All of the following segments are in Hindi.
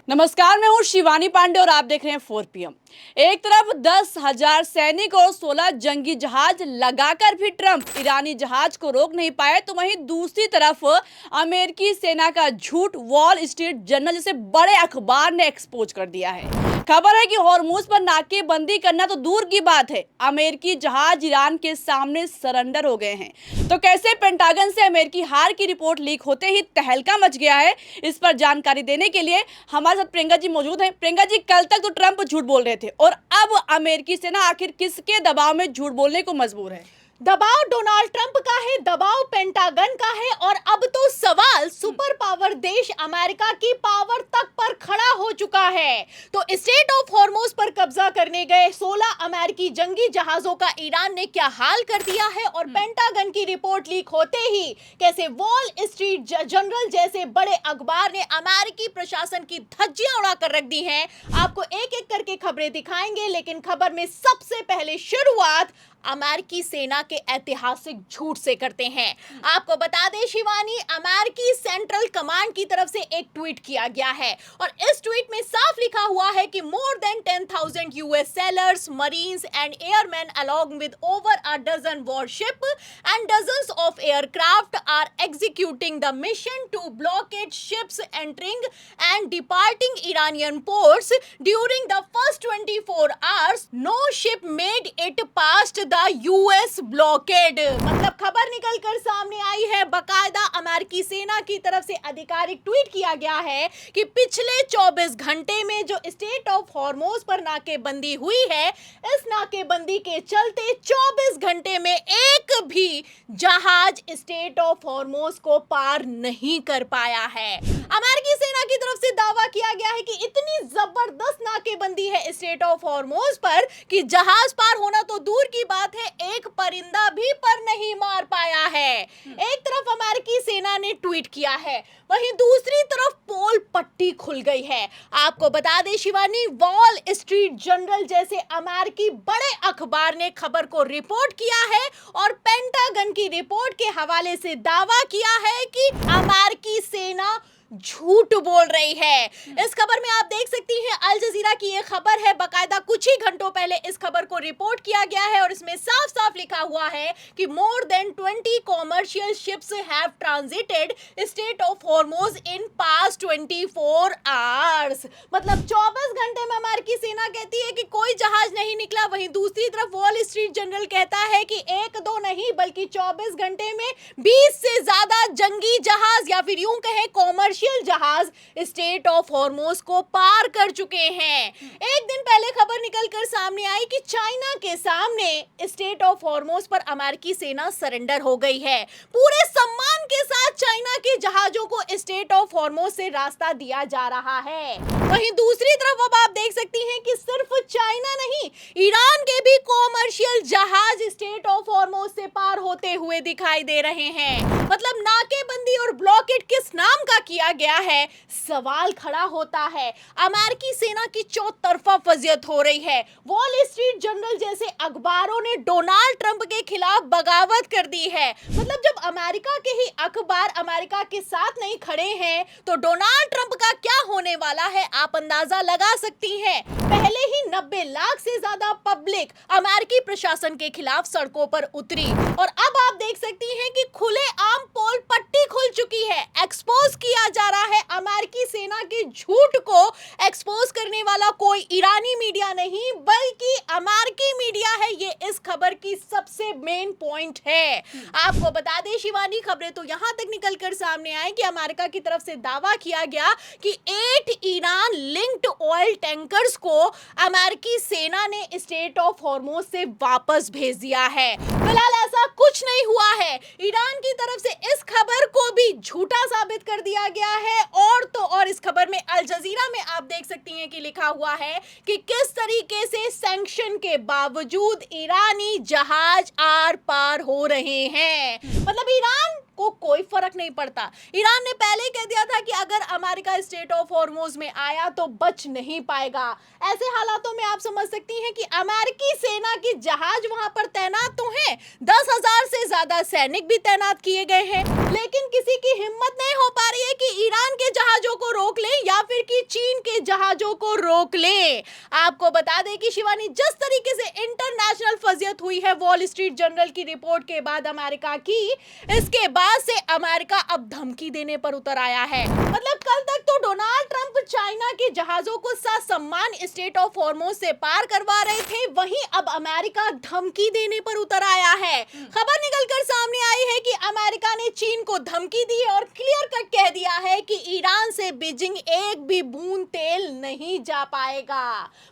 नमस्कार, मैं हूँ शिवानी पांडे और आप देख रहे हैं 4 PM। एक तरफ 10,000 सैनिक और 16 जंगी जहाज लगाकर भी ट्रंप ईरानी जहाज को रोक नहीं पाए, तो वहीं दूसरी तरफ अमेरिकी सेना का झूठ वॉल स्ट्रीट जर्नल जैसे बड़े अखबार ने एक्सपोज कर दिया है। खबर है कि हॉर्मुज पर नाकेबंदी करना तो दूर की बात है, अमेरिकी जहाज ईरान के सामने सरेंडर हो गए हैं। तो कैसे पेंटागन से अमेरिकी हार की रिपोर्ट लीक होते ही तहलका मच गया है, इस पर जानकारी देने के लिए हमारे साथ प्रियंका जी मौजूद हैं। प्रियंका जी, कल तक तो ट्रंप झूठ बोल रहे थे और अब अमेरिकी सेना आखिर किसके दबाव में झूठ बोलने को मजबूर है? दबाव डोनाल्ड ट्रंप का है, दबाव पेंटागन का है और अब तो सवाल सुपर पावर देश अमेरिका की पावर तक पर खड़ा हो चुका है। तो स्ट्रेट ऑफ हॉर्मुज पर कब्जा करने गए 16 अमेरिकी जंगी जहाजों का ईरान ने क्या हाल कर दिया है और पेंटागन की रिपोर्ट लीक होते ही कैसे वॉल स्ट्रीट जर्नल जैसे बड़े अखबार ने अमेरिकी प्रशासन की धज्जियां उड़ा कर रख दी हैं। आपको एक एक करके खबरें दिखाएंगे, लेकिन खबर में सबसे पहले शुरुआत अमेरिकी सेना के ऐतिहासिक झूठ से करते हैं। आपको बता दें शिवानी, अमेरिकी सेंट्रल कमांड की तरफ से एक ट्वीट किया गया है और इस ट्वीट में साफ लिखा हुआ है कि more then 10,000 US sellers, marines and airman along with over a dozen warship and dozens of aircraft are executing the mission to blockade ships entering and departing Iranian ports during the first 24 hours. No ship made it past the US blockade. मतलब खबर निकलकर सामने आई है, बकायदा अमेरिकी सेना की तरफ से आधिकारिक ट्वीट किया गया है कि पिछले 24 घंटे में जो स्ट्रेट ऑफ हॉर्मुज पर नाकेबंदी हुई है, इस नाकेबंदी के चलते 24 घंटे में एक भी जहाज स्ट्रेट ऑफ हॉर्मुज को पार नहीं कर पाया है। अमेरिकी सेना की तरफ से दावा किया गया है कि इतनी जबरदस्त नाकेबंदी है स्ट्रेट ऑफ हॉर्मुज पर कि जहाज पार होना तो दूर की बात है, एक परिंदा भी पर नहीं मार पाया है। एक तरफ अमेरिकी सेना ने ट्वीट किया है, वहीं दूसरी तरफ पोल पट्टी खुल गई है। आपको बता दें शिवानी, वॉल स्ट्रीट जर्नल जैसे अमेरिकी बड़े अखबार ने खबर को रिपोर्ट किया है और पेंटागन की रिपोर्ट के हवाले से दावा किया है कि अमेरिकी सेना झूठ बोल रही है। इस खबर में आप देख सकती हैं, अल जजीरा की ये खबर है, बकायदा कुछ ही घंटों पहले इस खबर को रिपोर्ट किया गया है और इसमें साफ साफ लिखा हुआ है कि more than 20 commercial ships have transited strait of Hormuz in past 24 hours. मतलब 24 घंटे में अमेरिकी सेना कहती है कि कोई जहाज नहीं निकला, वहीं दूसरी तरफ वॉल स्ट्रीट जर्नल कहता है कि एक दो नहीं बल्कि 24 घंटे में 20 से ज्यादा जंगी जहाज या फिर यूं कहें कॉमर्शियल जहाज स्ट्रेट ऑफ हॉर्मुज को पार कर चुके हैं। एक दिन पहले खबर निकलकर सामने आई कि चाइना के सामने स्ट्रेट ऑफ हॉर्मुज पर अमेरिकी सेना सरेंडर हो गई है। पूरे सम्मान के साथ चाइना के जहाजों को स्ट्रेट ऑफ हॉर्मुज से रास्ता दिया जा रहा है। वहीं दूसरी तरफ अब आप देख सकती हैं कि सिर्फ चाइना नहीं, ईरान के भी कॉमर्शियल जहाज स्ट्रेट ऑफ हॉर्मुज से पार होते हुए दिखाई दे रहे हैं। मतलब नाकेबंदी और ब्लॉकेड किस नाम का किया गया है, सवाल खड़ा होता है। अमेरिकी सेना की चौतरफा फजियत हो रही है। वॉल स्ट्रीट जर्नल जैसे अखबारों ने डोनाल्ड ट्रंप के खिलाफ बगावत कर दी है। मतलब जब अमेरिका के ही अखबार अमेरिका के साथ नहीं खड़े हैं तो डोनाल्ड ट्रंप का क्या होने वाला है, आप अंदाजा लगा सकती हैं। पहले ही 90 लाख से ज्यादा पब्लिक अमेरिकी प्रशासन के खिलाफ सड़कों पर उतरी और अब आप देख सकती हैं कि खुले आम पोल पट्टी खुल चुकी है। एक्सपोज किया जा रहा है अमेरिकी सेना के झूठ को एक्सपोज करने वाला कोई ईरानी मीडिया नहीं बल्कि अमेरिकी मीडिया है। ये इस खबर की सबसे मेन पॉइंट है। आपको बता दें शिवानी, खबरें तो यहां तक निकलकर सामने आई कि अमेरिका की तरफ से दावा किया गया कि 8 ईरान लिंक्ड ऑयल टैंकर्स को अमेरिकी सेना ने स्ट्रेट ऑफ हॉर्मुज से वापस भेज दिया है। फिलहाल ऐसा कुछ नहीं हुआ है। ईरान की तरफ से इस खबर को भी झूठा साबित कर दिया गया है और तो और इस खबर में अल जजीरा में आप देख सकती हैं कि लिखा हुआ है कि किस तरीके से सैंक्शन के बावजूद ईरानी जहाज आर पार हो रहे हैं। मतलब ईरान को कोई फर्क नहीं पड़ता। ईरान ने पहले कह दिया था कि अगर अमेरिका स्ट्रेट ऑफ हॉर्मुज में आया तो बच नहीं पाएगा। ऐसे हालातों में आप समझ सकती हैं कि अमेरिकी सेना के जहाज वहां पर तैनात तो हैं, 10,000 से ज्यादा सैनिक भी तैनात किए गए हैं, लेकिन किसी की हिम्मत नहीं हो पा रही है कि ईरान के जहाजों को रोक ले या फिर कि चीन के आपको बता दें कि शिवानी, जिस तरीके से इंटरनेशनल फजियत हुई है वॉल स्ट्रीट जर्नल की रिपोर्ट के बाद अमेरिका की, इसके बाद से अमेरिका अब धमकी देने पर उतर आया है। मतलब कल तक तो डोनाल्ड ट्रंप चाइना के जहाजों को ससम्मान स्ट्रेट ऑफ हॉर्मोज से पार करवा रहे थे, वहीं अब अमेरिका धमकी देने पर उतर आया है। खबर निकलकर सामने आई है कि अमेरिका ने चीन को धमकी दी और क्लियर कट कह दिया है कि ईरान से बीजिंग एक भी बूंद तेल नहीं जा पाएगा।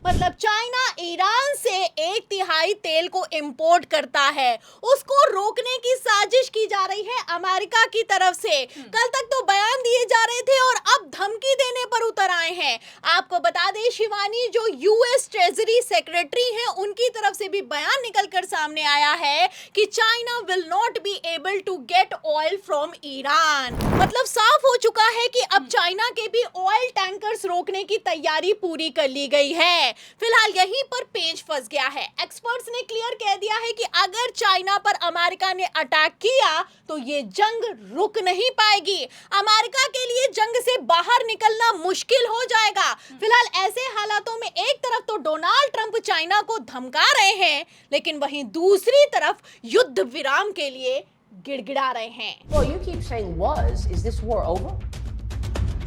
मतलब चाइना ईरान से 1/3 तेल को इंपोर्ट करता है, उसको रोकने की साजिश की जा रही है अमेरिका की तरफ से। कल तक तो बयान दिए जा रहे थे और अब धमकी देने पर उतर आए हैं। आपको बता दें शिवानी, जो यूएस ट्रेजरी सेक्रेटरी हैं, उनकी तरफ से भी बयान निकलकर सामने आया है कि China will not be able to get oil from Iran. मतलब साफ हो चुका है कि अब चाइना के भी ऑयल टैंकर्स रोकने की तैयारी पूरी कर ली गई है। फिलहाल यहीं पर पेंच फंस गया है। एक्सपर्ट्स ने क्लियर कह दिया है कि अगर चाइना पर अमेरिका ने अटैक किया तो ये जंग रुक नहीं पाएगी। अमेरिका के लिए जंग से बाहर निकलना मुश्किल हो जाएगा। फिलहाल ऐसे हालातों में एक तरफ तो डोनाल्ड ट्रंप चाइना को धमका रहे हैं, लेकिन वहीं दूसरी तरफ युद्ध विराम के लिए गिड़गिड़ा रहे हैं। Well, you keep saying was. Is this war over?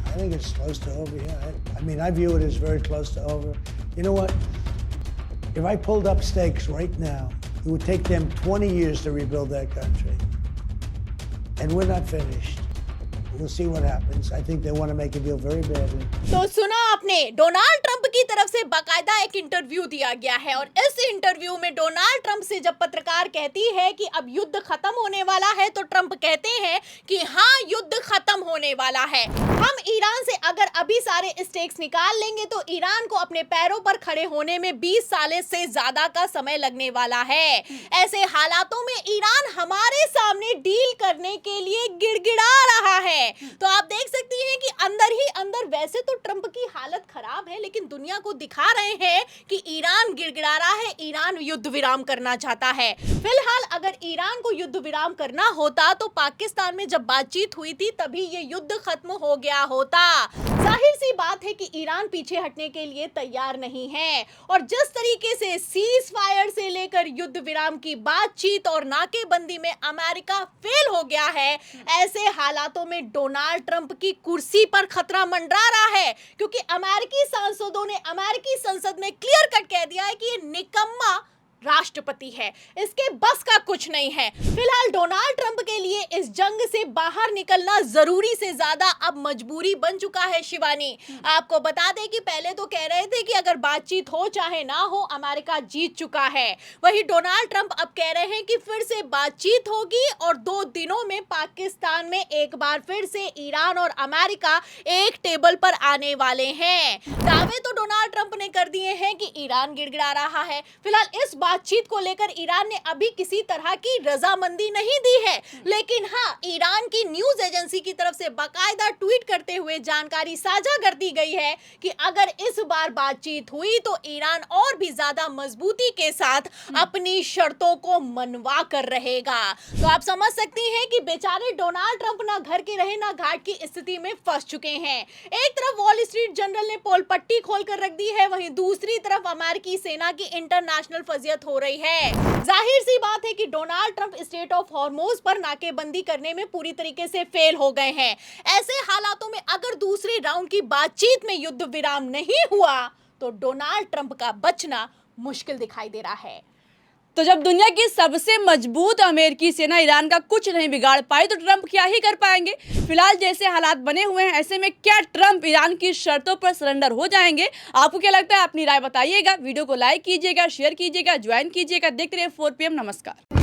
I think it's close to over, yeah. I mean, I view it as very close to over. You know what? If I pulled up stakes right now, it would take them 20 years to rebuild that country. And we're not finished. We'll see what happens. I think they want to make a deal very badly. तो सुना आपने, डोनाल्ड ट्रंप की तरफ से बाकायदा एक इंटरव्यू दिया गया है और इस इंटरव्यू में डोनाल्ड ट्रंप से जब पत्रकार कहती है कि अब युद्ध खत्म होने वाला है, तो ट्रंप कहते हैं कि हाँ, युद्ध खत्म होने वाला है। हम ईरान से अगर अभी सारे स्टेक्स निकाल लेंगे तो ईरान को अपने पैरों पर खड़े होने में 20 साल से ज्यादा का समय लगने वाला है। ऐसे हालातों में ईरान हमारे सामने डील करने के लिए गिड़गिड़ा रहा है। तो आप देख सकती हैं कि अंदर ही अंदर वैसे तो ट्रंप की हालत खराब है, लेकिन दुनिया को दिखा रहे हैं कि ईरान गिड़गिड़ा रहा है, ईरान युद्ध विराम करना चाहता है। फिलहाल अगर ईरान को युद्ध विराम करना होता तो पाकिस्तान में जब बातचीत हुई थी तभी ये युद्ध खत्म हो गया होता। जाहिर सी बात है कि ईरान पीछे हटने के लिए तैयार नहीं है और जिस तरीके से सीज फायर से लेकर युद्ध विराम की बातचीत और नाकेबंदी में अमेरिका फेल हो गया है, ऐसे हालातों में डोनाल्ड ट्रंप की कुर्सी पर खतरा मंडरा रहा है, क्योंकि अमेरिकी सांसदों ने अमेरिकी संसद में क्लियर कट कह दिया है कि ये निकम्मा राष्ट्रपति है, इसके बस का कुछ नहीं है। फिलहाल डोनाल्ड ट्रंप के लिए इस जंग से बाहर निकलना जरूरी से ज्यादा अब मजबूरी बन चुका है। शिवानी, आपको बता दें कि पहले तो कह रहे थे कि अगर बातचीत हो चाहे ना हो, अमेरिका जीत चुका है। वहीं डोनाल्ड ट्रंप अब कह रहे हैं कि फिर से बातचीत होगी और 2 दिनों में पाकिस्तान में एक बार फिर से ईरान और अमेरिका एक टेबल पर आने वाले हैं। दावे तो डोनाल्ड ट्रंप ने कर दिए हैं कि ईरान गिड़गिड़ा रहा है। फिलहाल इस बातचीत को लेकर ईरान ने अभी किसी तरह की रजामंदी नहीं दी है, लेकिन हाँ, ईरान की न्यूज एजेंसी की तरफ से बाकायदा ट्वीट करते हुए जानकारी साझा कर दी गई है कि अगर इस बार बातचीत हुई तो ईरान और भी ज्यादा मजबूती के साथ अपनी शर्तों को मनवा कर रहेगा। तो आप समझ सकती हैं कि बेचारे डोनाल्ड ट्रंप ना घर के रहे ना घाट की स्थिति में फंस चुके हैं। एक तरफ वॉल स्ट्रीट जर्नल ने पोल पट्टी खोलकर रख दी है, वहीं दूसरी तरफ अमेरिकी सेना की इंटरनेशनल फजियत हो रही है। जाहिर सी बात है कि Donald Trump straight of Hormuz पर नाकेबंदी करने में पूरी तरीके से फेल हो गए हैं। ऐसे हालातों में अगर दूसरे राउंड की बातचीत में युद्ध विराम नहीं हुआ तो डोनाल्ड ट्रंप का बचना मुश्किल दिखाई दे रहा है। तो जब दुनिया की सबसे मजबूत अमेरिकी सेना ईरान का कुछ नहीं बिगाड़ पाई तो ट्रंप क्या ही कर पाएंगे। फिलहाल जैसे हालात बने हुए हैं, ऐसे में क्या ट्रंप ईरान की शर्तों पर सरेंडर हो जाएंगे? आपको क्या लगता है? अपनी राय बताइएगा। वीडियो को लाइक कीजिएगा, शेयर कीजिएगा, ज्वाइन कीजिएगा। देखते रहिए 4 PM। नमस्कार।